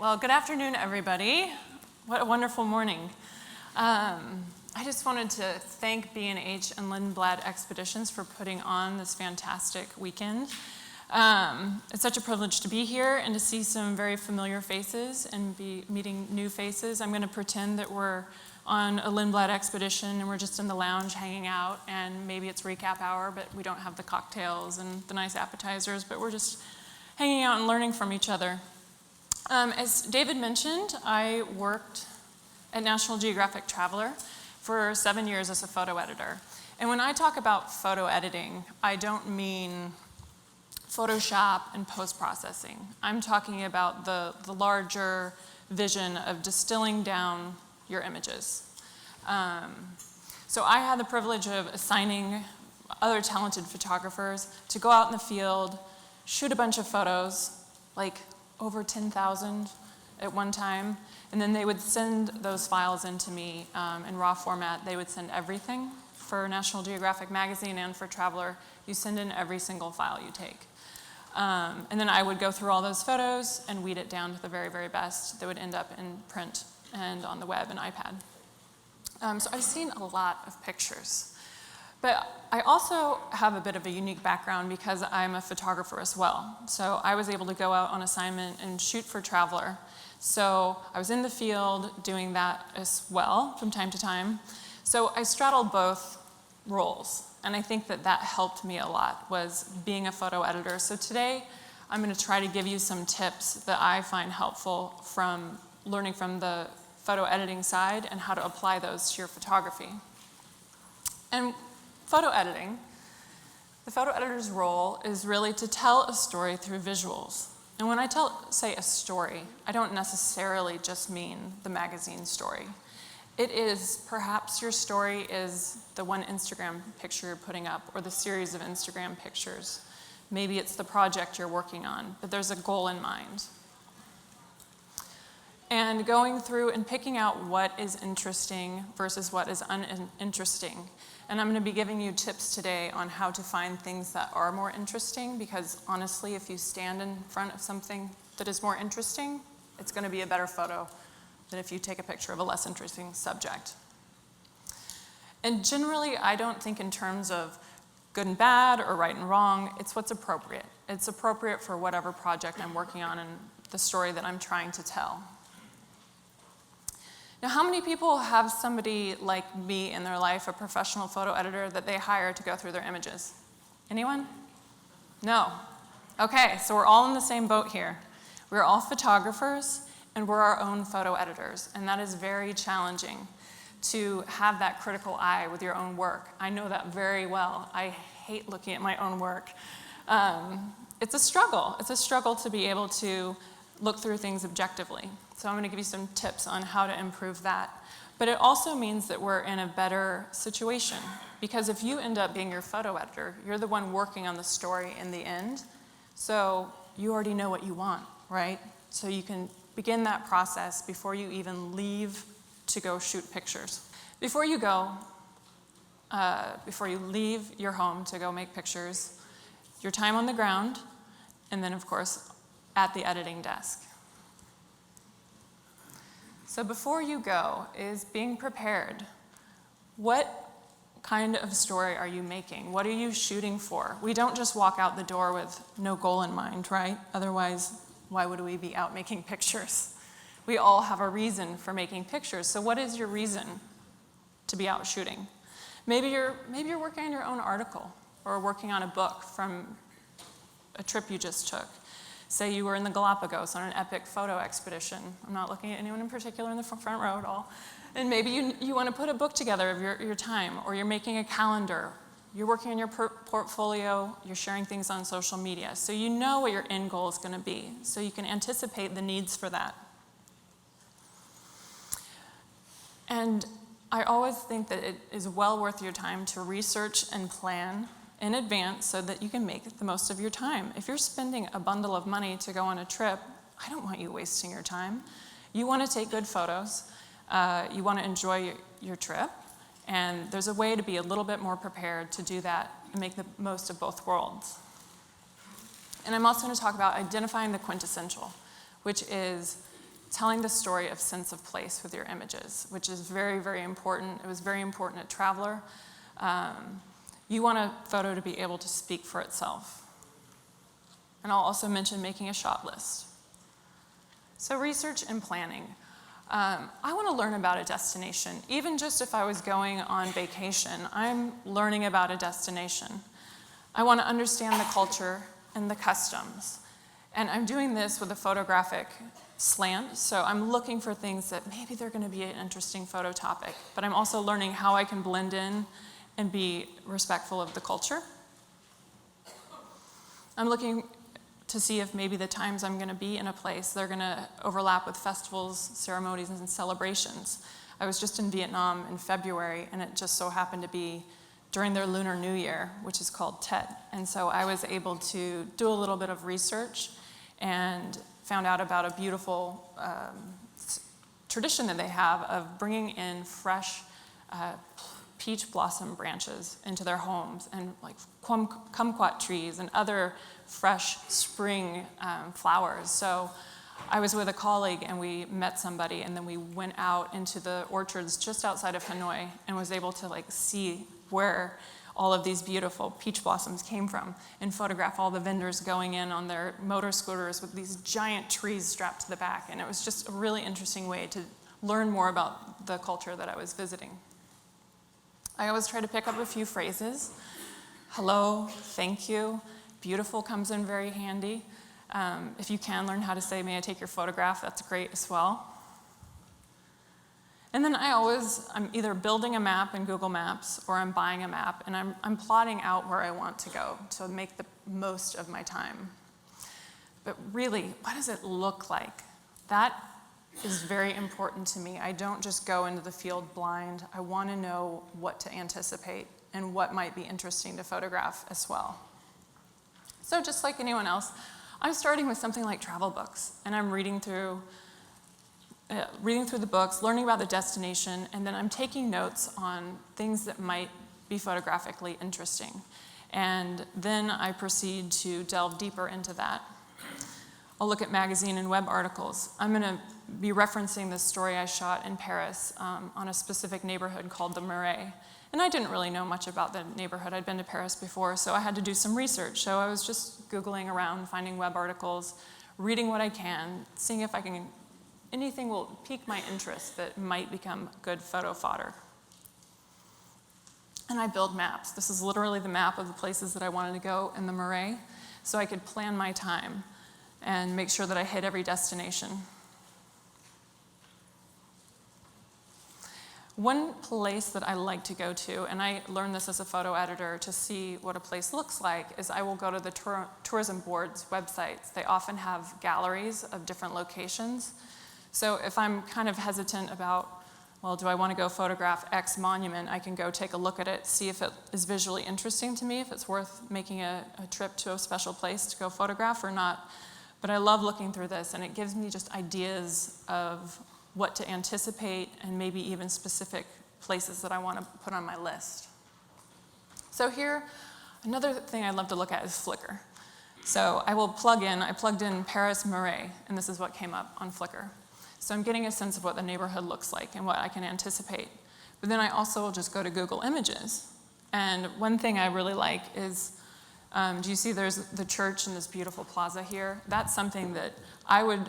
Well, good afternoon, everybody. What a wonderful morning. I just wanted to thank B&H and Lindblad Expeditions for putting on this fantastic weekend. It's such a privilege to be here and to see some very familiar faces and be meeting new faces. I'm going to pretend that we're on a Lindblad expedition and we're just in the lounge hanging out, and maybe it's recap hour, but we don't have the cocktails and the nice appetizers, but we're just hanging out and learning from each other. As David mentioned, I worked at National Geographic Traveler for 7 years as a photo editor. And when I talk about photo editing, I don't mean Photoshop and post-processing. I'm talking about the larger vision of distilling down your images. So I had the privilege of assigning other talented photographers to go out in the field, shoot a bunch of photos, like over 10,000 at one time, and then they would send those files into me in raw format. They would send everything for National Geographic magazine and for Traveler. You send in every single file you take. And then I would go through all those photos and weed it down to the very, very best that would end up in print and on the web and iPad. So I've seen a lot of pictures. But I also have a bit of a unique background because I'm a photographer as well. So I was able to go out on assignment and shoot for Traveler. So I was in the field doing that as well from time to time. So I straddled both roles. And I think that that helped me a lot, was being a photo editor. So today I'm going to try to give you some tips that I find helpful from learning from the photo editing side and how to apply those to your photography. And photo editing, the photo editor's role is really to tell a story through visuals. And when I say a story, I don't necessarily just mean the magazine story. It is, perhaps your story is the one Instagram picture you're putting up or the series of Instagram pictures. Maybe it's the project you're working on, but there's a goal in mind. And going through and picking out what is interesting versus what is uninteresting. And I'm going to be giving you tips today on how to find things that are more interesting, because honestly, if you stand in front of something that is more interesting, it's going to be a better photo than if you take a picture of a less interesting subject. And generally, I don't think in terms of good and bad or right and wrong. It's what's appropriate. It's appropriate for whatever project I'm working on and the story that I'm trying to tell. Now, how many people have somebody like me in their life, a professional photo editor, that they hire to go through their images? Anyone? No. Okay, so we're all in the same boat here. We're all photographers, and we're our own photo editors, and that is very challenging to have that critical eye with your own work. I know that very well. I hate looking at my own work. It's a struggle. It's a struggle to be able to look through things objectively. So I'm going to give you some tips on how to improve that. But it also means that we're in a better situation, because if you end up being your photo editor, you're the one working on the story in the end. So you already know what you want, right? So you can begin that process before you even leave to go shoot pictures. Before you leave your home to go make pictures, your time on the ground, and then of course at the editing desk. So before you go is being prepared. What kind of story are you making? What are you shooting for? We don't just walk out the door with no goal in mind, right? Otherwise, why would we be out making pictures? We all have a reason for making pictures. So what is your reason to be out shooting? Maybe you're working on your own article or working on a book from a trip you just took. Say you were in the Galapagos on an epic photo expedition. I'm not looking at anyone in particular in the front row at all. And maybe you want to put a book together of your time, or you're making a calendar. You're working on your portfolio, you're sharing things on social media. So you know what your end goal is going to be, so you can anticipate the needs for that. And I always think that it is well worth your time to research and plan in advance so that you can make the most of your time. If you're spending a bundle of money to go on a trip, I don't want you wasting your time. You want to take good photos. You want to enjoy your trip. And there's a way to be a little bit more prepared to do that and make the most of both worlds. And I'm also going to talk about identifying the quintessential, which is telling the story of sense of place with your images, which is very, very important. It was very important at Traveler. You want a photo to be able to speak for itself. And I'll also mention making a shot list. So research and planning. I want to learn about a destination. Even just if I was going on vacation, I'm learning about a destination. I want to understand the culture and the customs. And I'm doing this with a photographic slant, so I'm looking for things that maybe they're going to be an interesting photo topic, but I'm also learning how I can blend in and be respectful of the culture. I'm looking to see if maybe the times I'm going to be in a place, they're going to overlap with festivals, ceremonies, and celebrations. I was just in Vietnam in February, and it just so happened to be during their Lunar New Year, which is called Tet. And so I was able to do a little bit of research and found out about a beautiful tradition that they have of bringing in fresh peach blossom branches into their homes, and like kumquat trees and other fresh spring flowers. So I was with a colleague and we met somebody, and then we went out into the orchards just outside of Hanoi and was able to see where all of these beautiful peach blossoms came from and photograph all the vendors going in on their motor scooters with these giant trees strapped to the back. And it was just a really interesting way to learn more about the culture that I was visiting. I always try to pick up a few phrases. Hello, thank you, beautiful comes in very handy. If you can learn how to say, may I take your photograph, that's great as well. And then I'm either building a map in Google Maps or I'm buying a map, and I'm plotting out where I want to go to make the most of my time. But really, what does it look like? That is very important to me. I don't just go into the field blind. I want to know what to anticipate and what might be interesting to photograph as well. So just like anyone else, I'm starting with something like travel books, and I'm reading through the books, learning about the destination, and then I'm taking notes on things that might be photographically interesting. And then I proceed to delve deeper into that. I'll look at magazine and web articles. I'm going to be referencing this story I shot in Paris on a specific neighborhood called the Marais. And I didn't really know much about the neighborhood. I'd been to Paris before, so I had to do some research. So I was just Googling around, finding web articles, reading what I can, seeing if anything will pique my interest that might become good photo fodder. And I build maps. This is literally the map of the places that I wanted to go in the Marais, so I could plan my time and make sure that I hit every destination. One place that I like to go to, and I learned this as a photo editor to see what a place looks like, is I will go to the tourism board's websites. They often have galleries of different locations. So if I'm kind of hesitant about, well, do I want to go photograph X monument, I can go take a look at it, see if it is visually interesting to me, if it's worth making a trip to a special place to go photograph or not. But I love looking through this, and it gives me just ideas of what to anticipate and maybe even specific places that I want to put on my list. So here, another thing I love to look at is Flickr. So I plugged in Paris Marais, and this is what came up on Flickr. So I'm getting a sense of what the neighborhood looks like and what I can anticipate. But then I also will just go to Google Images. And one thing I really like is, do you see there's the church and this beautiful plaza here? That's something that I would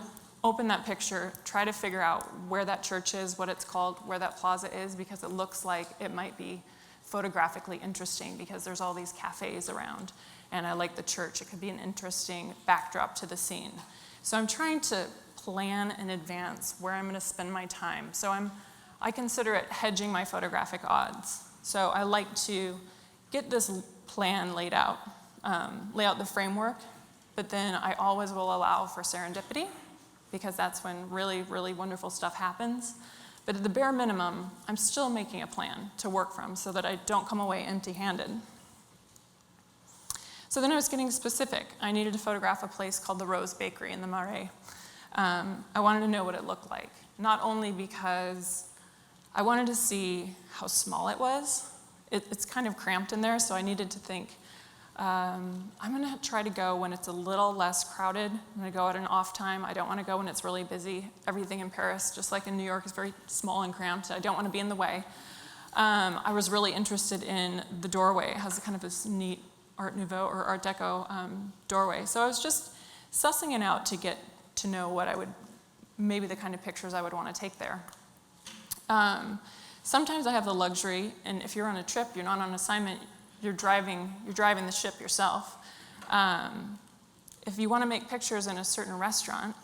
open that picture, try to figure out where that church is, what it's called, where that plaza is, because it looks like it might be photographically interesting because there's all these cafes around. And I like the church. It could be an interesting backdrop to the scene. So I'm trying to plan in advance where I'm going to spend my time. So I consider it hedging my photographic odds. So I like to get this plan laid out, lay out the framework, but then I always will allow for serendipity, because that's when really, really wonderful stuff happens. But at the bare minimum, I'm still making a plan to work from so that I don't come away empty-handed. So then I was getting specific. I needed to photograph a place called the Rose Bakery in the Marais. I wanted to know what it looked like, not only because I wanted to see how small it was. It's kind of cramped in there, so I needed to think, I'm going to try to go when it's a little less crowded. I'm going to go at an off time. I don't want to go when it's really busy. Everything in Paris, just like in New York, is very small and cramped. I don't want to be in the way. I was really interested in the doorway. It has kind of this neat Art Nouveau or Art Deco doorway. So I was just sussing it out to get to know what I would, maybe the kind of pictures I would want to take there. Sometimes I have the luxury, and if you're on a trip, you're not on assignment, you're driving the ship yourself. If you want to make pictures in a certain restaurant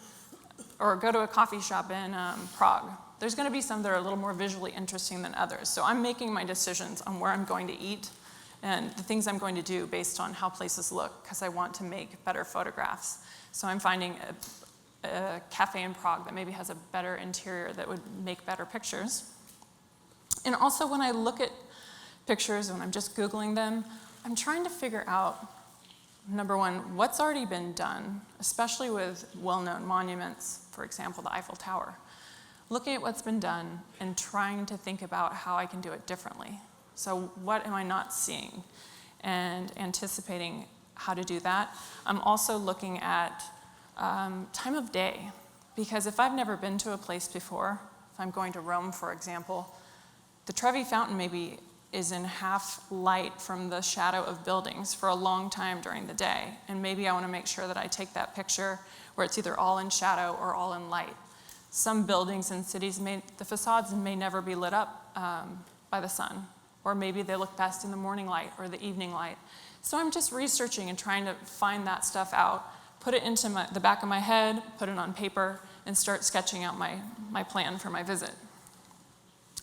or go to a coffee shop in Prague, there's going to be some that are a little more visually interesting than others. So I'm making my decisions on where I'm going to eat and the things I'm going to do based on how places look, because I want to make better photographs. So I'm finding a cafe in Prague that maybe has a better interior that would make better pictures. And also when I look at pictures, when I'm just Googling them, I'm trying to figure out, number one, what's already been done, especially with well-known monuments, for example, the Eiffel Tower. Looking at what's been done and trying to think about how I can do it differently. So what am I not seeing? And anticipating how to do that. I'm also looking at time of day, because if I've never been to a place before, if I'm going to Rome, for example, the Trevi Fountain maybe is in half light from the shadow of buildings for a long time during the day. And maybe I want to make sure that I take that picture where it's either all in shadow or all in light. Some buildings in cities, the facades may never be lit up by the sun, or maybe they look best in the morning light or the evening light. So I'm just researching and trying to find that stuff out, put it into the back of my head, put it on paper, and start sketching out my plan for my visit.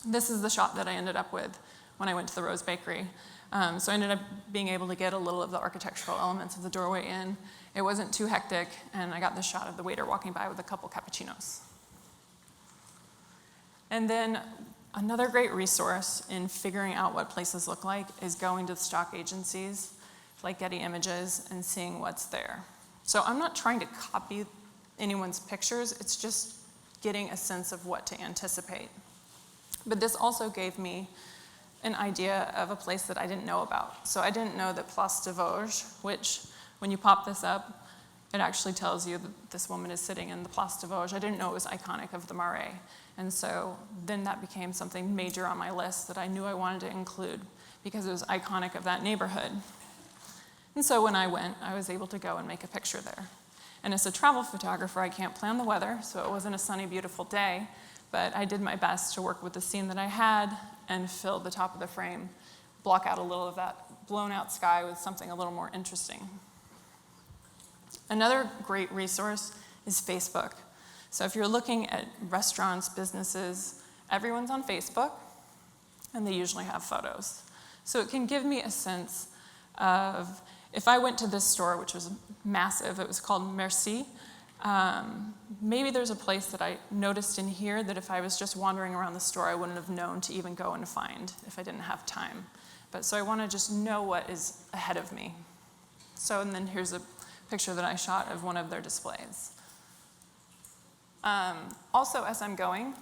This is the shot that I ended up with when I went to the Rose Bakery. So I ended up being able to get a little of the architectural elements of the doorway in. It wasn't too hectic, and I got this shot of the waiter walking by with a couple cappuccinos. And then another great resource in figuring out what places look like is going to the stock agencies like Getty Images and seeing what's there. So I'm not trying to copy anyone's pictures, it's just getting a sense of what to anticipate. But this also gave me an idea of a place that I didn't know about. So I didn't know that Place de Vosges, which when you pop this up, it actually tells you that this woman is sitting in the Place de Vosges. I didn't know it was iconic of the Marais. And so then that became something major on my list that I knew I wanted to include because it was iconic of that neighborhood. And so when I went, I was able to go and make a picture there. And as a travel photographer, I can't plan the weather, so it wasn't a sunny, beautiful day, but I did my best to work with the scene that I had and fill the top of the frame, block out a little of that blown out sky with something a little more interesting. Another great resource is Facebook. So if you're looking at restaurants, businesses, everyone's on Facebook, and they usually have photos. So it can give me a sense of, if I went to this store, which was massive, it was called Merci, maybe there's a place that I noticed in here that if I was just wandering around the store, I wouldn't have known to even go and find if I didn't have time. But so I want to just know what is ahead of me. So, and then here's a picture that I shot of one of their displays. Also, as I'm going,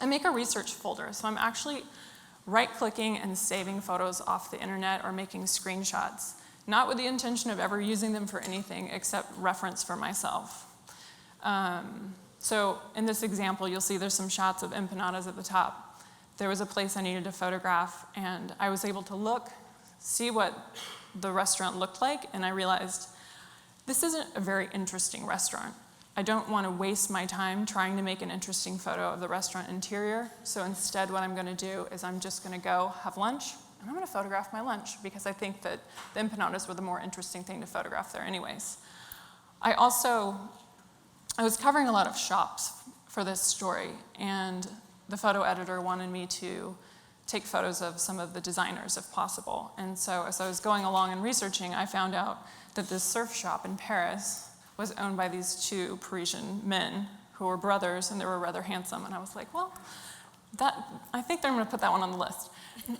I make a research folder. So I'm actually right-clicking and saving photos off the internet or making screenshots, not with the intention of ever using them for anything except reference for myself. So in this example, you'll see there's some shots of empanadas at the top. There was a place I needed to photograph, and I was able to look, see what the restaurant looked like, and I realized this isn't a very interesting restaurant. I don't want to waste my time trying to make an interesting photo of the restaurant interior, so instead what I'm going to do is I'm just going to go have lunch, and I'm going to photograph my lunch, because I think that the empanadas were the more interesting thing to photograph there anyways. I was covering a lot of shops for this story, and the photo editor wanted me to take photos of some of the designers if possible. And so as I was going along and researching, I found out that this surf shop in Paris was owned by these two Parisian men who were brothers, and they were rather handsome. And I was like, well, I think I'm going to put that one on the list.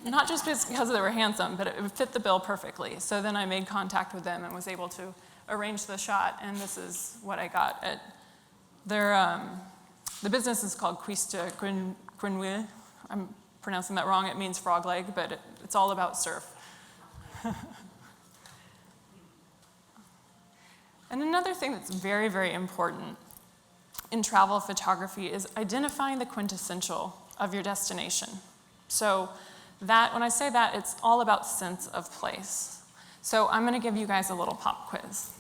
Not just because they were handsome, but it fit the bill perfectly. So then I made contact with them and was able to arrange the shot, and this is what I got at their, the business is called Krista Rossow. I'm pronouncing that wrong. It means frog leg, but it's all about surf. And another thing that's very, very important in travel photography is identifying the quintessential of your destination. So that, when I say that, it's all about sense of place. So I'm going to give you guys a little pop quiz.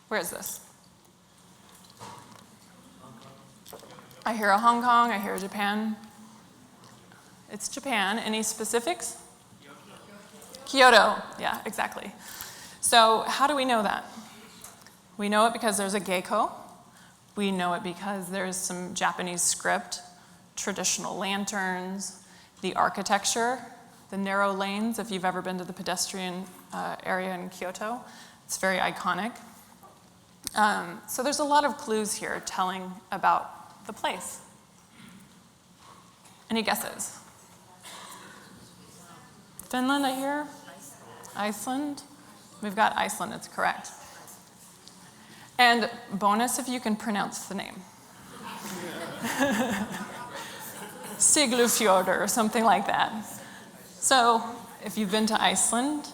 Where is this? I hear a Hong Kong, I hear a Japan. It's Japan. Any specifics? Kyoto. Yeah, exactly. So how do we know that? We know it because there's a geiko. We know it because there's some Japanese script, traditional lanterns, the architecture, the narrow lanes, if you've ever been to the pedestrian area in Kyoto. It's very iconic. So there's a lot of clues here telling about the place. Any guesses? Finland, I hear? Iceland? We've got Iceland, it's correct. And bonus if you can pronounce the name. Siglufjordur or something like that. So if you've been to Iceland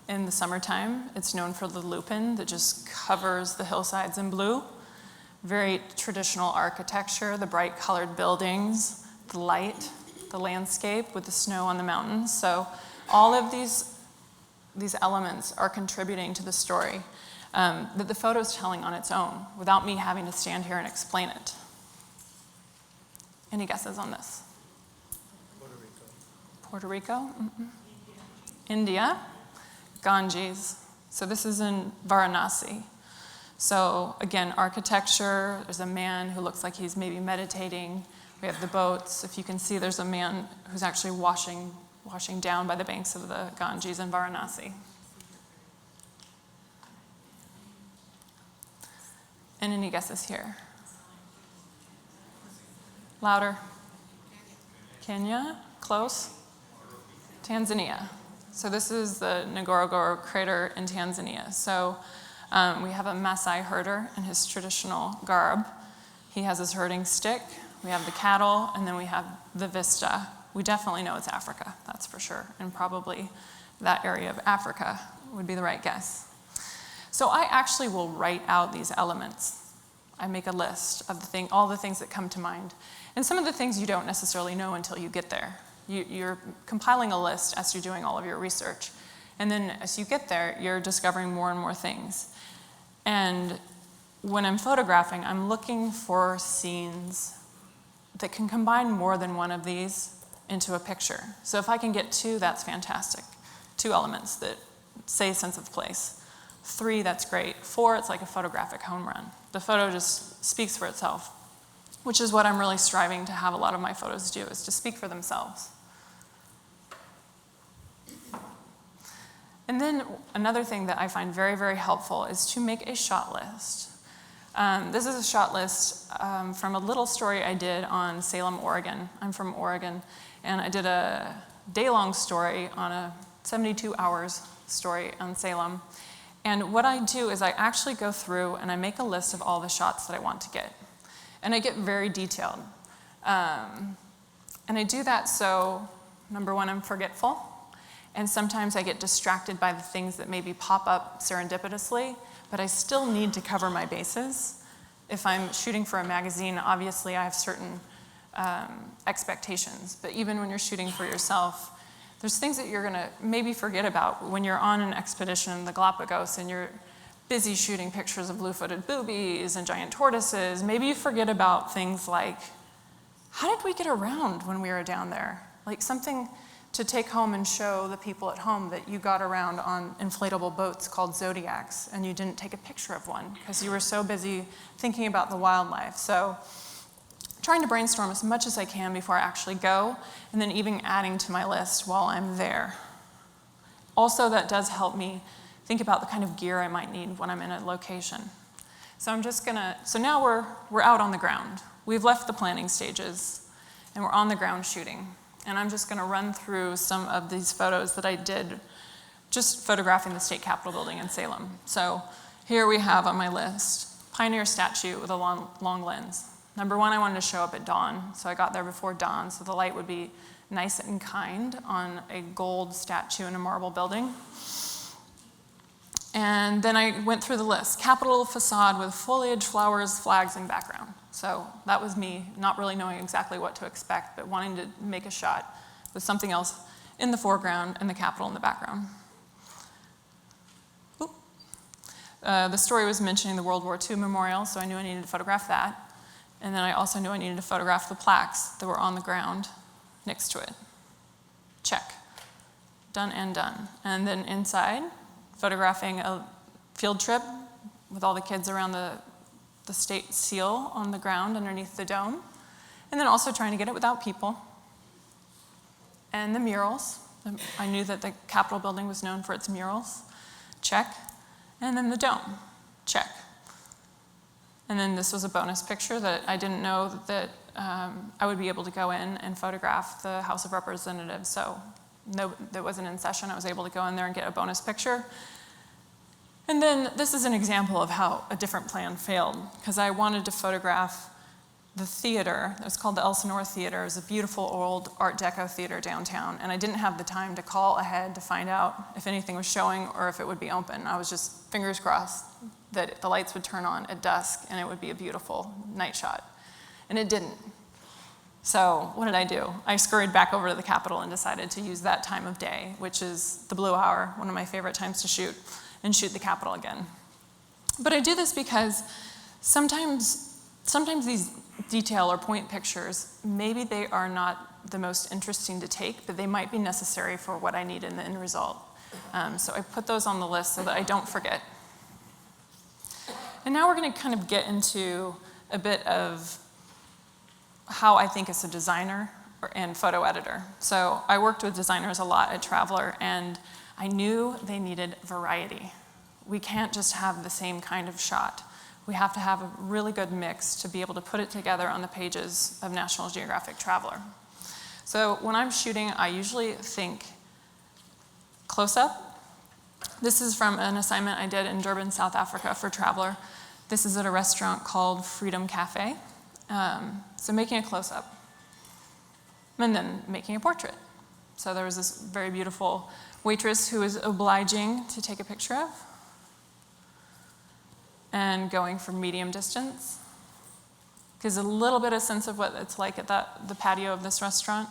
in the summertime, it's known for the lupin that just covers the hillsides in blue. Very traditional architecture, the bright colored buildings, the light, the landscape with the snow on the mountains. So all of these elements are contributing to the story that the photo's telling on its own without me having to stand here and explain it. Any guesses on this? Puerto Rico? Mm-mm. India. Ganges. So this is in Varanasi. So again, architecture, there's a man who looks like he's maybe meditating. We have the boats. If you can see, there's a man who's actually washing down by the banks of the Ganges in Varanasi. And any guesses here? Louder. Kenya? Close. Tanzania. So this is the Ngorongoro crater in Tanzania. So we have a Maasai herder in his traditional garb. He has his herding stick. We have the cattle, and then we have the vista. We definitely know it's Africa, that's for sure. And probably that area of Africa would be the right guess. So I actually will write out these elements. I make a list of all the things that come to mind. And some of the things you don't necessarily know until you get there. You're compiling a list as you're doing all of your research. And then as you get there, you're discovering more and more things. And when I'm photographing, I'm looking for scenes that can combine more than one of these into a picture. So if I can get 2, that's fantastic. 2 elements that say sense of place. 3, that's great. 4, it's like a photographic home run. The photo just speaks for itself, which is what I'm really striving to have a lot of my photos do, is to speak for themselves. And then another thing that I find very, very helpful is to make a shot list. This is a shot list from a little story I did on Salem, Oregon. I'm from Oregon, and I did a day-long story on a 72 hours story on Salem. And what I do is I actually go through and I make a list of all the shots that I want to get. And I get very detailed. And I do that so, number one, I'm forgetful. And sometimes I get distracted by the things that maybe pop up serendipitously, but I still need to cover my bases. If I'm shooting for a magazine, obviously I have certain expectations. But even when you're shooting for yourself, there's things that you're gonna maybe forget about when you're on an expedition in the Galapagos and you're busy shooting pictures of blue-footed boobies and giant tortoises. Maybe you forget about things like, how did we get around when we were down there? Like something to take home and show the people at home that you got around on inflatable boats called Zodiacs and you didn't take a picture of one because you were so busy thinking about the wildlife. So trying to brainstorm as much as I can before I actually go, and then even adding to my list while I'm there. Also, that does help me think about the kind of gear I might need when I'm in a location. So now we're out on the ground. We've left the planning stages, and we're on the ground shooting. And I'm just gonna run through some of these photos that I did just photographing the state capitol building in Salem. So here we have on my list, Pioneer statue with a long lens. Number one, I wanted to show up at dawn, so I got there before dawn, so the light would be nice and kind on a gold statue in a marble building. And then I went through the list. Capitol facade with foliage, flowers, flags, and background. So that was me not really knowing exactly what to expect, but wanting to make a shot with something else in the foreground and the Capitol in the background. The story was mentioning the World War II memorial, so I knew I needed to photograph that. And then I also knew I needed to photograph the plaques that were on the ground next to it. Check. Done and done. And then inside, photographing a field trip with all the kids around the state seal on the ground underneath the dome. And then also trying to get it without people. And the murals. I knew that the Capitol building was known for its murals. Check. And then the dome. Check. And then this was a bonus picture that I didn't know that I would be able to go in and photograph the House of Representatives. So no, that wasn't in session. I was able to go in there and get a bonus picture. And then this is an example of how a different plan failed, because I wanted to photograph the theater. It was called the Elsinore Theater. It was a beautiful old Art Deco theater downtown, and I didn't have the time to call ahead to find out if anything was showing or if it would be open. I was just fingers crossed that the lights would turn on at dusk and it would be a beautiful night shot. And it didn't. So what did I do? I scurried back over to the Capitol and decided to use that time of day, which is the blue hour, one of my favorite times to shoot, and shoot the Capitol again. But I do this because sometimes these detail or point pictures, maybe they are not the most interesting to take, but they might be necessary for what I need in the end result. So I put those on the list so that I don't forget. And now we're going to kind of get into a bit of how I think as a designer and photo editor. So I worked with designers a lot at Traveler, and I knew they needed variety. We can't just have the same kind of shot. We have to have a really good mix to be able to put it together on the pages of National Geographic Traveler. So when I'm shooting, I usually think close-up. This is from an assignment I did in Durban, South Africa for Traveler. This is at a restaurant called Freedom Cafe. So making a close-up, and then making a portrait. So there was this very beautiful waitress who was obliging to take a picture of, and going from medium distance. Gives a little bit of sense of what it's like at the patio of this restaurant.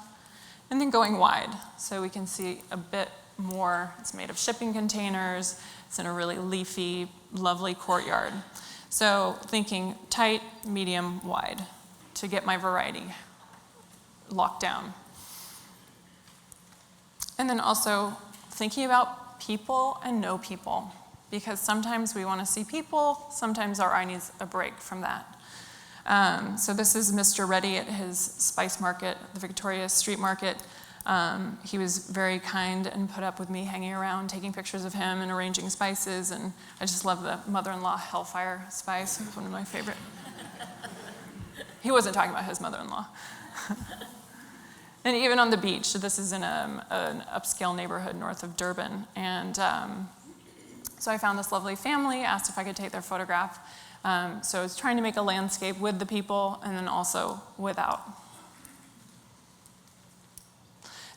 And then going wide, so we can see a bit more. It's made of shipping containers. It's in a really leafy, lovely courtyard. So thinking tight, medium, wide to get my variety locked down. And then also thinking about people and no people, because sometimes we want to see people, sometimes our eye needs a break from that. So this is Mr. Reddy at his spice market, the Victoria Street Market. He was very kind and put up with me hanging around, taking pictures of him and arranging spices, and I just love the mother-in-law Hellfire spice. It's one of my favorite. He wasn't talking about his mother-in-law. And even on the beach, this is in an upscale neighborhood north of Durban, and so I found this lovely family, asked if I could take their photograph. So I was trying to make a landscape with the people and then also without.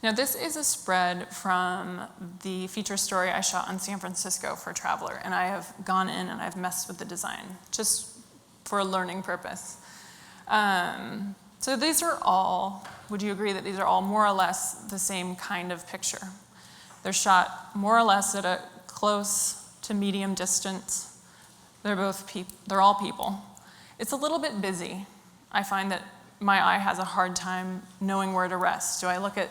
Now this is a spread from the feature story I shot on San Francisco for Traveler, and I have gone in and I've messed with the design, just for a learning purpose. So these are all, would you agree that these are all more or less the same kind of picture? They're shot more or less at a close to medium distance. They're all people. It's a little bit busy. I find that my eye has a hard time knowing where to rest. Do I look at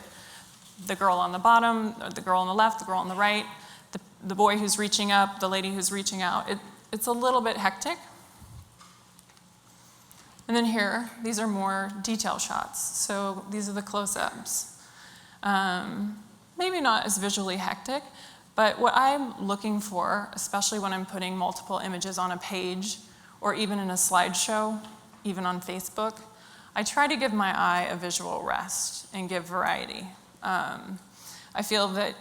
the girl on the bottom, or the girl on the left, the girl on the right, the boy who's reaching up, the lady who's reaching out? It's a little bit hectic. And then here, these are more detail shots. So these are the close-ups. Maybe not as visually hectic, but what I'm looking for, especially when I'm putting multiple images on a page or even in a slideshow, even on Facebook, I try to give my eye a visual rest and give variety. I feel that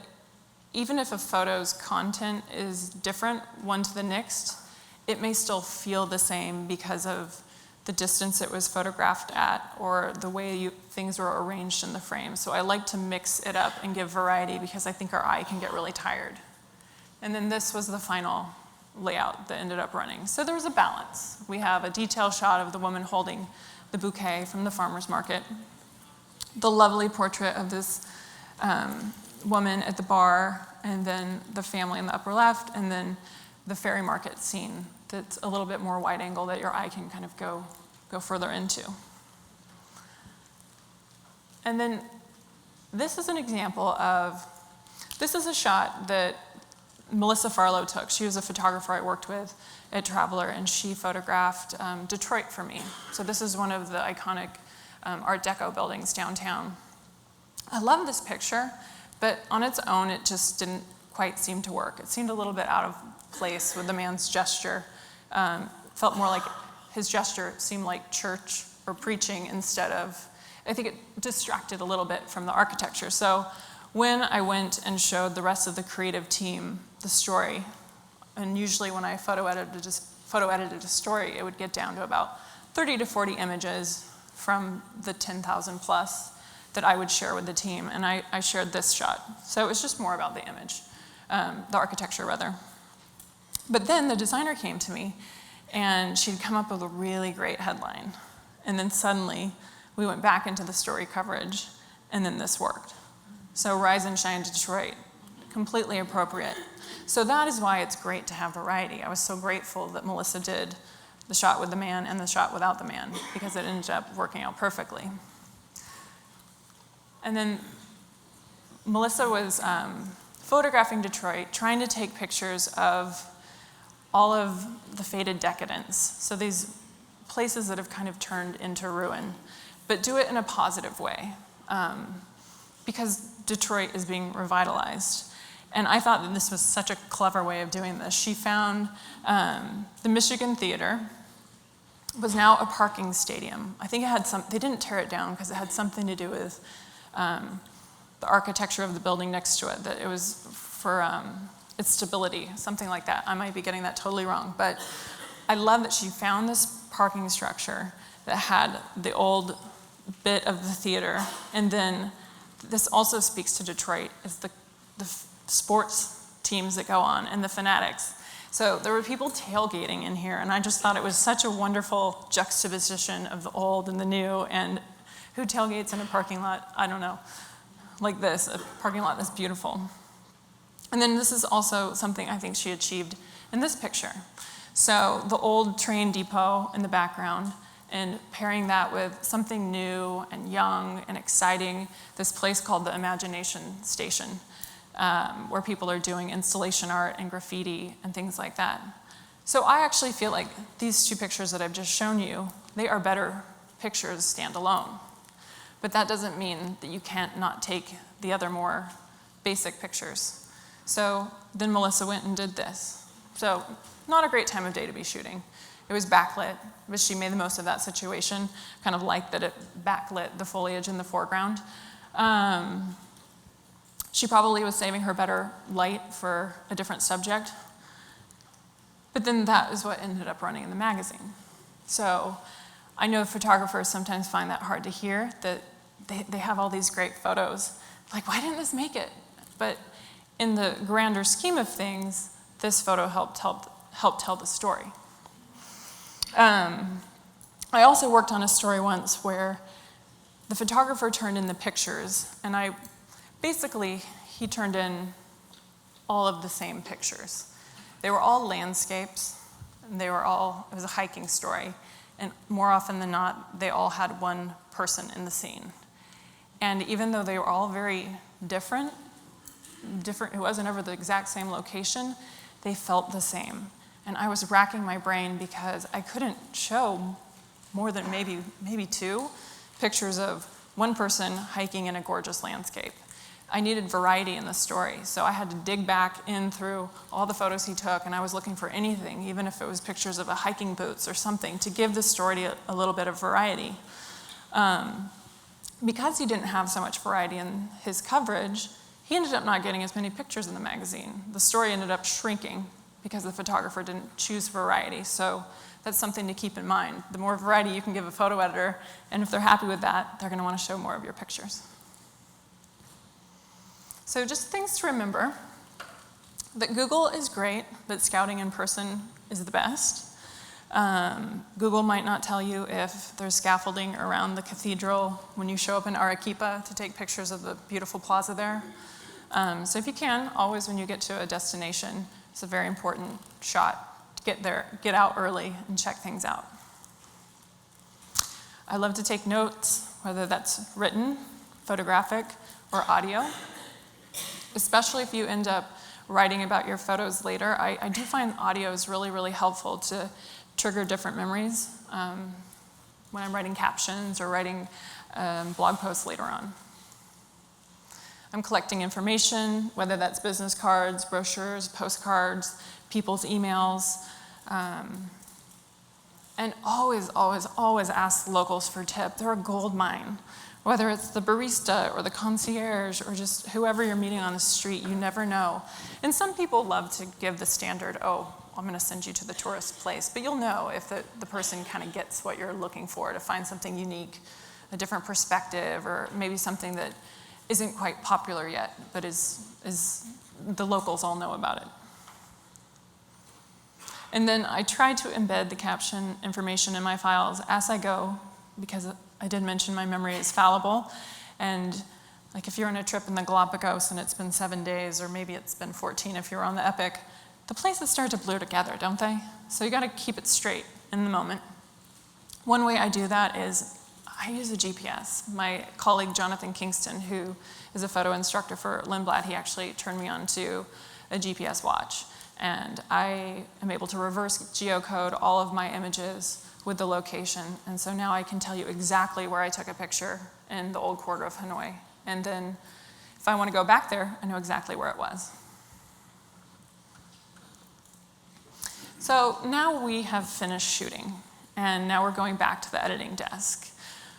even if a photo's content is different one to the next, it may still feel the same because of the distance it was photographed at or the way things were arranged in the frame. So I like to mix it up and give variety because I think our eye can get really tired And then this was the final layout that ended up running. So there was a balance. We have a detailed shot of the woman holding the bouquet from the farmer's market, the lovely portrait of this woman at the bar, and then the family in the upper left, and then the ferry market scene that's a little bit more wide angle that your eye can kind of go further into. And then this is an example of, this is a shot that Melissa Farlow took. She was a photographer I worked with at Traveler, and she photographed Detroit for me. So this is one of the iconic Art Deco buildings downtown. I love this picture, but on its own, it just didn't quite seem to work. It seemed a little bit out of place with the man's gesture. Felt more like his gesture seemed like church or preaching instead of, I think it distracted a little bit from the architecture. So when I went and showed the rest of the creative team the story, and usually when I photo edited a story, it would get down to about 30 to 40 images from the 10,000 plus that I would share with the team, and I shared this shot. So it was just more about the image, the architecture rather. But then the designer came to me, and she'd come up with a really great headline. And then suddenly, we went back into the story coverage, and then this worked. So Rise and Shine Detroit, completely appropriate. So that is why it's great to have variety. I was so grateful that Melissa did the shot with the man and the shot without the man, because it ended up working out perfectly. And then Melissa was photographing Detroit, trying to take pictures of all of the faded decadence. So these places that have kind of turned into ruin, but do it in a positive way, because Detroit is being revitalized. And I thought that this was such a clever way of doing this. She found the Michigan Theater was now a parking stadium. I think it had they didn't tear it down because it had something to do with the architecture of the building next to it, that it was for its stability, something like that. I might be getting that totally wrong, but I love that she found this parking structure that had the old bit of the theater, and then this also speaks to Detroit, is the sports teams that go on and the fanatics. So there were people tailgating in here, and I just thought it was such a wonderful juxtaposition of the old and the new, and who tailgates in a parking lot, I don't know, like this, a parking lot that's beautiful. And then this is also something I think she achieved in this picture. So the old train depot in the background, and pairing that with something new and young and exciting, this place called the Imagination Station, where people are doing installation art and graffiti and things like that. So I actually feel like these two pictures that I've just shown you, they are better pictures standalone. But that doesn't mean that you can't not take the other more basic pictures. So then Melissa went and did this. So not a great time of day to be shooting. It was backlit, but she made the most of that situation, kind of like that it backlit the foliage in the foreground. She probably was saving her better light for a different subject. But then that is what ended up running in the magazine. So I know photographers sometimes find that hard to hear, that they have all these great photos. Like, why didn't this make it? But in the grander scheme of things, this photo helped tell the story. I also worked on a story once where the photographer turned in the pictures, and he turned in all of the same pictures. They were all landscapes, and it was a hiking story, and more often than not, they all had one person in the scene. And even though they were all very different, it wasn't ever the exact same location, they felt the same. And I was racking my brain because I couldn't show more than maybe two pictures of one person hiking in a gorgeous landscape. I needed variety in the story, so I had to dig back in through all the photos he took, and I was looking for anything, even if it was pictures of hiking boots or something, to give the story a little bit of variety. Because he didn't have so much variety in his coverage, he ended up not getting as many pictures in the magazine. The story ended up shrinking because the photographer didn't choose variety. So that's something to keep in mind. The more variety you can give a photo editor, and if they're happy with that, they're going to want to show more of your pictures. So just things to remember. that Google is great, but scouting in person is the best. Google might not tell you if there's scaffolding around the cathedral when you show up in Arequipa to take pictures of the beautiful plaza there. So if you can, always when you get to a destination, it's a very important shot to get there, get out early and check things out. I love to take notes, whether that's written, photographic, or audio, especially if you end up writing about your photos later. I do find audio is really, really helpful to trigger different memories when I'm writing captions or writing blog posts later on. I'm collecting information, whether that's business cards, brochures, postcards, people's emails, and always, always, always ask locals for tips. They're a gold mine. Whether it's the barista or the concierge or just whoever you're meeting on the street, you never know. And some people love to give the standard, oh, I'm going to send you to the tourist place. But you'll know if the person kind of gets what you're looking for, to find something unique, a different perspective, or maybe something that isn't quite popular yet, but is the locals all know about it. And then I try to embed the caption information in my files as I go, because I did mention my memory is fallible. And like if you're on a trip in the Galapagos and it's been 7 days, or maybe it's been 14 if you're on the Epic, the places start to blur together, don't they? So you got to keep it straight in the moment. One way I do that is I use a GPS. My colleague Jonathan Kingston, who is a photo instructor for Lindblad, he actually turned me on to a GPS watch. And I am able to reverse geocode all of my images with the location. And so now I can tell you exactly where I took a picture in the old quarter of Hanoi. And then if I want to go back there, I know exactly where it was. So now we have finished shooting. And now we're going back to the editing desk,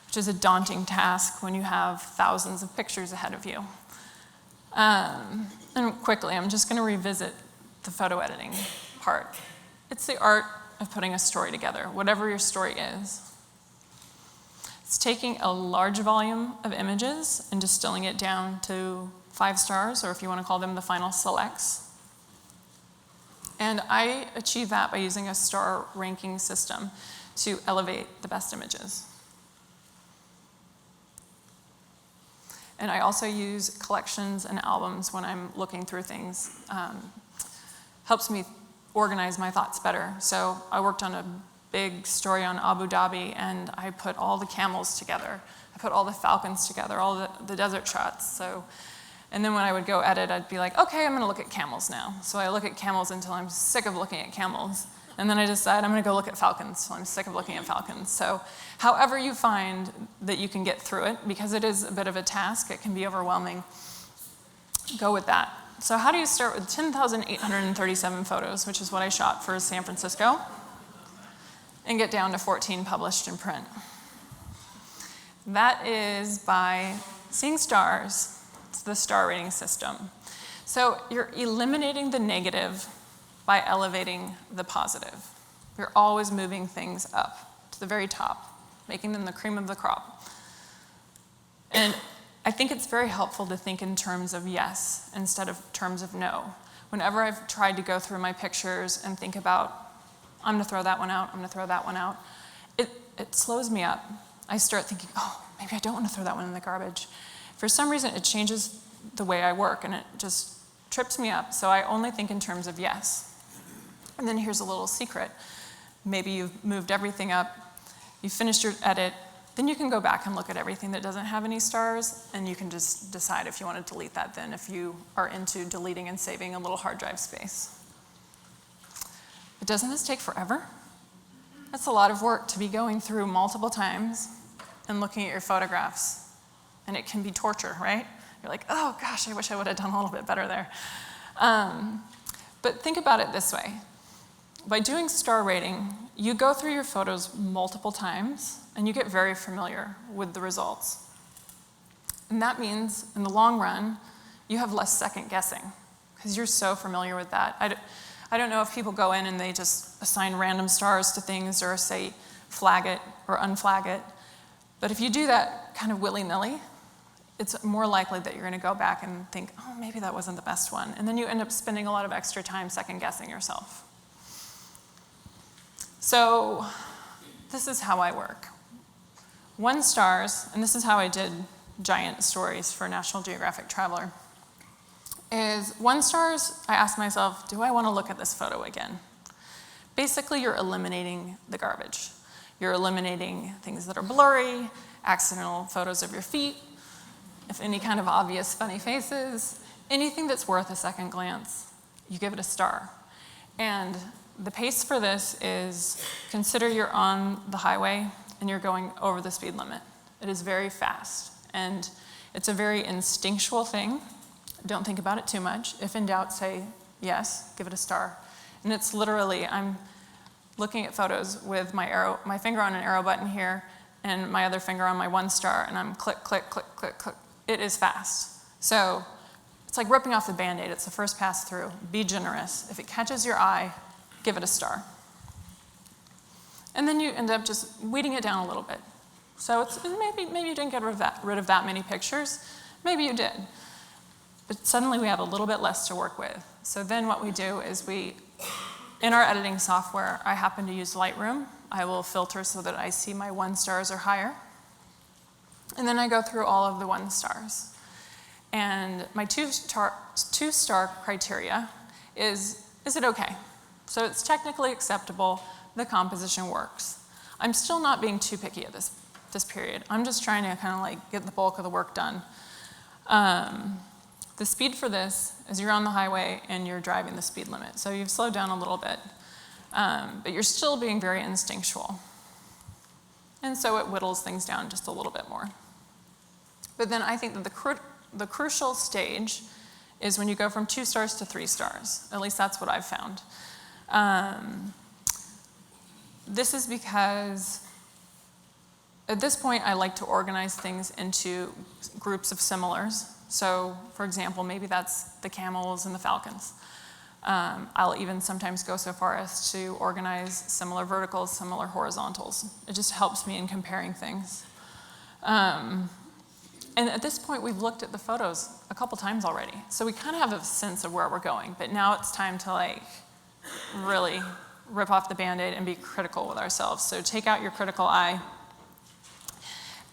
which is a daunting task when you have thousands of pictures ahead of you. And quickly, I'm just going to revisit the photo editing part. It's the art of putting a story together, whatever your story is. It's taking a large volume of images and distilling it down to 5 stars, or if you want to call them the final selects. And I achieve that by using a star ranking system to elevate the best images. And I also use collections and albums when I'm looking through things. Helps me organize my thoughts better. So I worked on a big story on Abu Dhabi, and I put all the camels together. I put all the falcons together, all the desert shots. And then when I would go edit, I'd be like, okay, I'm going to look at camels now. So I look at camels until I'm sick of looking at camels. And then I decide I'm going to go look at falcons, so I'm sick of looking at falcons. So however you find that you can get through it, because it is a bit of a task, it can be overwhelming, go with that. So how do you start with 10,837 photos, which is what I shot for San Francisco, and get down to 14 published in print? That is by seeing stars. It's the star rating system. So you're eliminating the negative by elevating the positive. You're always moving things up to the very top, making them the cream of the crop. And I think it's very helpful to think in terms of yes instead of terms of no. Whenever I've tried to go through my pictures and think about, I'm going to throw that one out, I'm going to throw that one out, it slows me up. I start thinking, oh, maybe I don't want to throw that one in the garbage. For some reason, it changes the way I work, and it just trips me up. So I only think in terms of yes. And then here's a little secret. Maybe you've moved everything up, you've finished your edit, then you can go back and look at everything that doesn't have any stars, and you can just decide if you want to delete that then, if you are into deleting and saving a little hard drive space. But doesn't this take forever? That's a lot of work to be going through multiple times and looking at your photographs. And it can be torture, right? You're like, oh gosh, I wish I would have done a little bit better there. But think about it this way. By doing star rating, you go through your photos multiple times, and you get very familiar with the results. And that means, in the long run, you have less second guessing, because you're so familiar with that. I don't know if people go in and they just assign random stars to things, or say flag it or unflag it. But if you do that kind of willy-nilly, it's more likely that you're going to go back and think, oh, maybe that wasn't the best one. And then you end up spending a lot of extra time second-guessing yourself. So this is how I work. 1 stars, and this is how I did giant stories for National Geographic Traveler, is 1 stars, I ask myself, do I want to look at this photo again? Basically, you're eliminating the garbage. You're eliminating things that are blurry, accidental photos of your feet, if any kind of obvious funny faces, anything that's worth a second glance, you give it a star. And the pace for this is, consider you're on the highway and you're going over the speed limit. It is very fast, and it's a very instinctual thing. Don't think about it too much. If in doubt, say yes, give it a star. And it's literally, I'm looking at photos with my finger on an arrow button here, and my other finger on my 1 star, and I'm click, click, click, click, click. It is fast. So it's like ripping off the Band-Aid. It's the first pass through. Be generous. If it catches your eye, give it a star. And then you end up just weeding it down a little bit. So it's, maybe you didn't get rid of that many pictures. Maybe you did. But suddenly we have a little bit less to work with. So then what we do is in our editing software, I happen to use Lightroom. I will filter so that I see my 1 stars or higher. And then I go through all of the 1 stars. And my 2-star criteria is it okay? So it's technically acceptable, the composition works. I'm still not being too picky at this period. I'm just trying to kind of like get the bulk of the work done. The speed for this is you're on the highway and you're driving the speed limit. So you've slowed down a little bit, but you're still being very instinctual. And so it whittles things down just a little bit more. But then I think that the crucial stage is when you go from 2 stars to 3 stars. At least that's what I've found. This is because at this point I like to organize things into groups of similars. So, for example, maybe that's the camels and the falcons. I'll even sometimes go so far as to organize similar verticals, similar horizontals. It just helps me in comparing things. And at this point, we've looked at the photos a couple times already. So we kind of have a sense of where we're going. But now it's time to like really rip off the Band-Aid and be critical with ourselves. So take out your critical eye.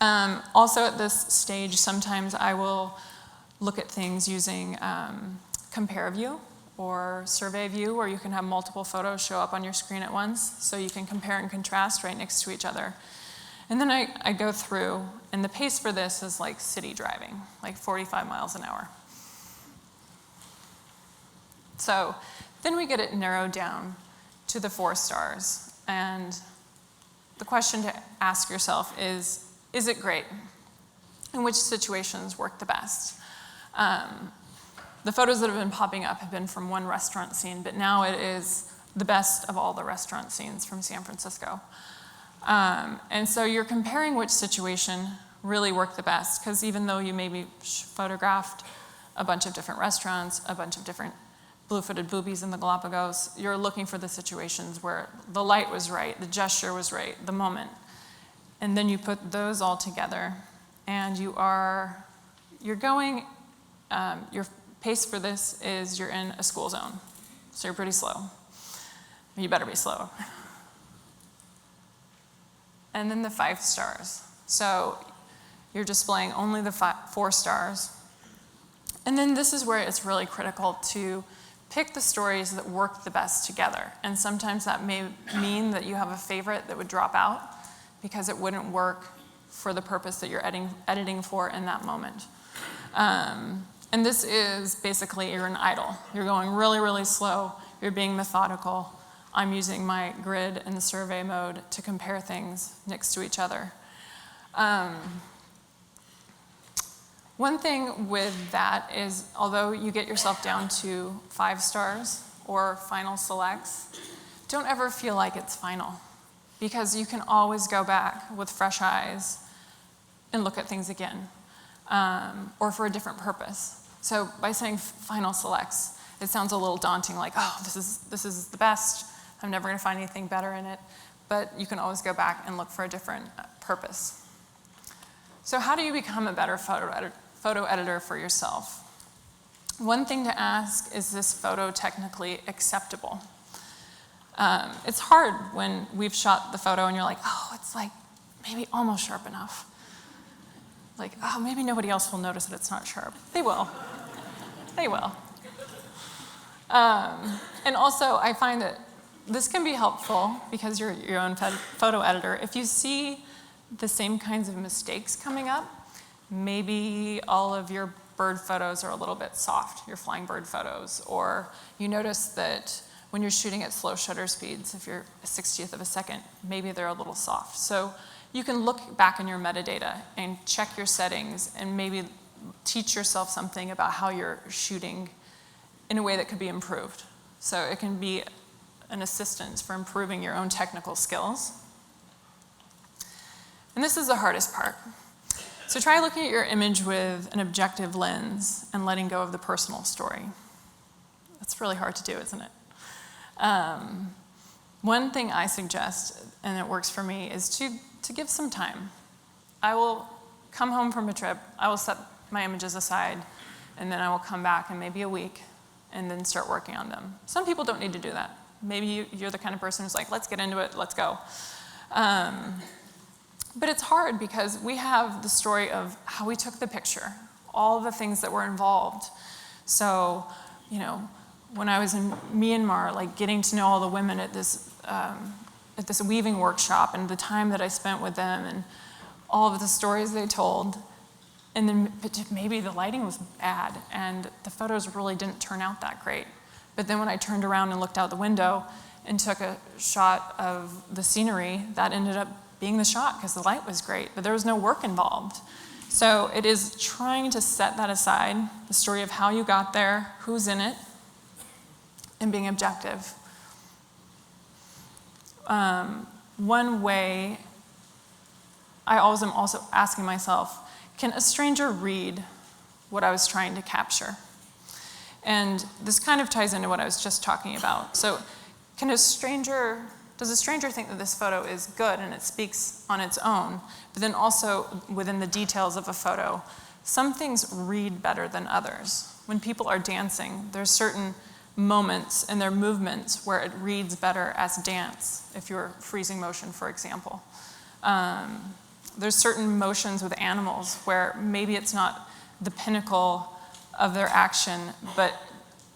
Also at this stage, sometimes I will look at things using compare view or survey view, where you can have multiple photos show up on your screen at once, so you can compare and contrast right next to each other. And then I go through, and the pace for this is like city driving, like 45 miles an hour. So then we get it narrowed down to the 4 stars. And the question to ask yourself is it great? And which situations work the best? The photos that have been popping up have been from one restaurant scene, but now it is the best of all the restaurant scenes from San Francisco. And so you're comparing which situation really worked the best, because even though you maybe photographed a bunch of different restaurants, a bunch of different blue-footed boobies in the Galapagos, you're looking for the situations where the light was right, the gesture was right, the moment. And then you put those all together, and you're going, your pace for this is you're in a school zone, so you're pretty slow. You better be slow. And then the 5 stars. So you're displaying only the 4 stars. And then this is where it's really critical to pick the stories that work the best together. And sometimes that may mean that you have a favorite that would drop out because it wouldn't work for the purpose that you're editing for in that moment. And this is basically, you're an idle. You're going really, really slow. You're being methodical. I'm using my grid and the survey mode to compare things next to each other. One thing with that is, although you get yourself down to 5 stars or final selects, don't ever feel like it's final, because you can always go back with fresh eyes and look at things again, or for a different purpose. So by saying final selects, it sounds a little daunting, like, oh, this is the best. I'm never going to find anything better in it. But you can always go back and look for a different purpose. So how do you become a better photo photo editor for yourself. One thing to ask, is this photo technically acceptable? It's hard when we've shot the photo and you're like, oh, it's like maybe almost sharp enough. Like, oh, maybe nobody else will notice that it's not sharp. They will. They will. And also, I find that this can be helpful because you're your own photo editor. If you see the same kinds of mistakes coming up, maybe all of your bird photos are a little bit soft, your flying bird photos, or you notice that when you're shooting at slow shutter speeds, if you're a 60th of a second, maybe they're a little soft. So you can look back in your metadata and check your settings and maybe teach yourself something about how you're shooting in a way that could be improved. So it can be an assistance for improving your own technical skills. And this is the hardest part. So try looking at your image with an objective lens and letting go of the personal story. That's really hard to do, isn't it? One thing I suggest, and it works for me, is to give some time. I will come home from a trip, I will set my images aside, and then I will come back in maybe a week and then start working on them. Some people don't need to do that. Maybe you're the kind of person who's like, let's get into it, let's go. But it's hard because we have the story of how we took the picture, all the things that were involved. So, you know, when I was in Myanmar, like getting to know all the women at this weaving workshop and the time that I spent with them and all of the stories they told, and then maybe the lighting was bad and the photos really didn't turn out that great. But then when I turned around and looked out the window and took a shot of the scenery, that ended up being the shot because the light was great, but there was no work involved. So it is trying to set that aside, the story of how you got there, who's in it, and being objective. One way, I always am also asking myself, can a stranger read what I was trying to capture? And this kind of ties into what I was just talking about. So does a stranger think that this photo is good and it speaks on its own, but then also within the details of a photo, some things read better than others. When people are dancing, there's certain moments in their movements where it reads better as dance, if you're freezing motion, for example. There's certain motions with animals where maybe it's not the pinnacle of their action, but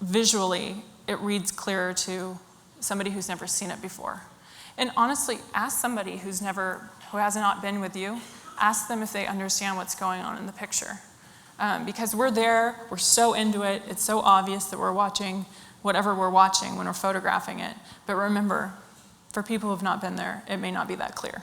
visually it reads clearer to somebody who's never seen it before. And honestly, ask somebody who has not been with you, ask them if they understand what's going on in the picture. Because we're there, we're so into it, it's so obvious that we're watching whatever we're watching when we're photographing it. But remember, for people who have not been there, it may not be that clear.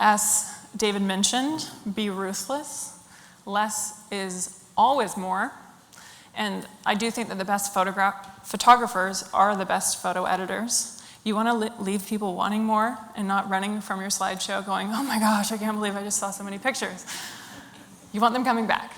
As David mentioned, be ruthless. Less is always more. And I do think that the best photographers are the best photo editors. You want to leave people wanting more and not running from your slideshow going, oh my gosh, I can't believe I just saw so many pictures. You want them coming back.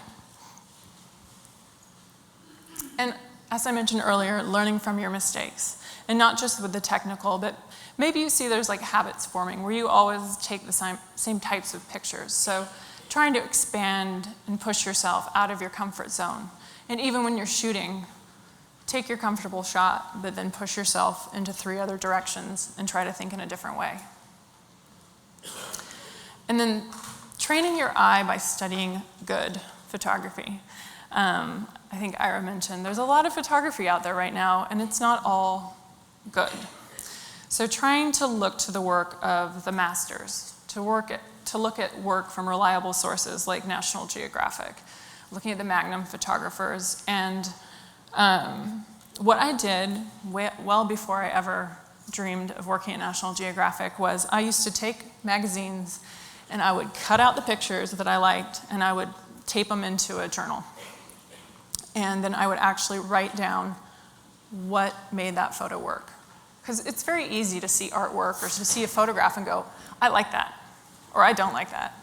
And as I mentioned earlier, learning from your mistakes. And not just with the technical, but maybe you see there's like habits forming where you always take the same types of pictures. So trying to expand and push yourself out of your comfort zone. And even when you're shooting, take your comfortable shot, but then push yourself into 3 other directions and try to think in a different way. And then training your eye by studying good photography. I think Ira mentioned there's a lot of photography out there right now, and it's not all good. So trying to look to the work of the masters, to look at work from reliable sources like National Geographic, looking at the Magnum photographers. And what I did well before I ever dreamed of working at National Geographic was I used to take magazines and I would cut out the pictures that I liked and I would tape them into a journal. And then I would actually write down what made that photo work. Because it's very easy to see artwork or to see a photograph and go, I like that, or I don't like that.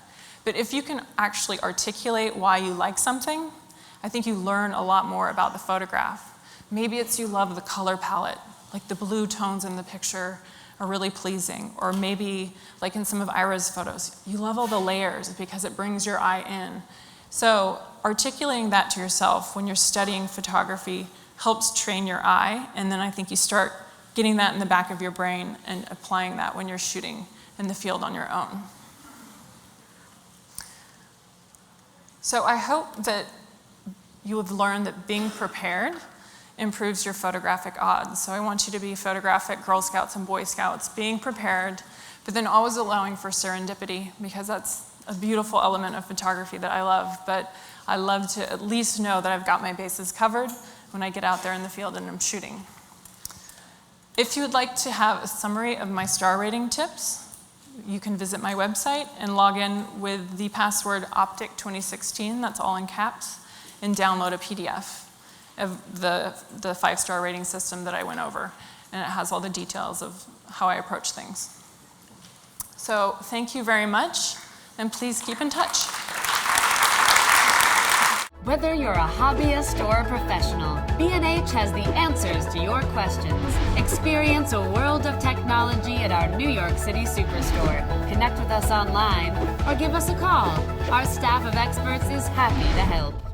But if you can actually articulate why you like something, I think you learn a lot more about the photograph. Maybe it's you love the color palette, like the blue tones in the picture are really pleasing. Or maybe, like in some of Ira's photos, you love all the layers because it brings your eye in. So articulating that to yourself when you're studying photography helps train your eye, and then I think you start getting that in the back of your brain and applying that when you're shooting in the field on your own. So I hope that you have learned that being prepared improves your photographic odds. So I want you to be photographic Girl Scouts and Boy Scouts, being prepared, but then always allowing for serendipity, because that's a beautiful element of photography that I love. But I love to at least know that I've got my bases covered when I get out there in the field and I'm shooting. If you would like to have a summary of my star rating tips, you can visit my website and log in with the password Optic 2016, that's all in caps, and download a PDF of the 5-star rating system that I went over. And it has all the details of how I approach things. So thank you very much, and please keep in touch. Whether you're a hobbyist or a professional, B&H has the answers to your questions. Experience a world of technology at our New York City Superstore. Connect with us online or give us a call. Our staff of experts is happy to help.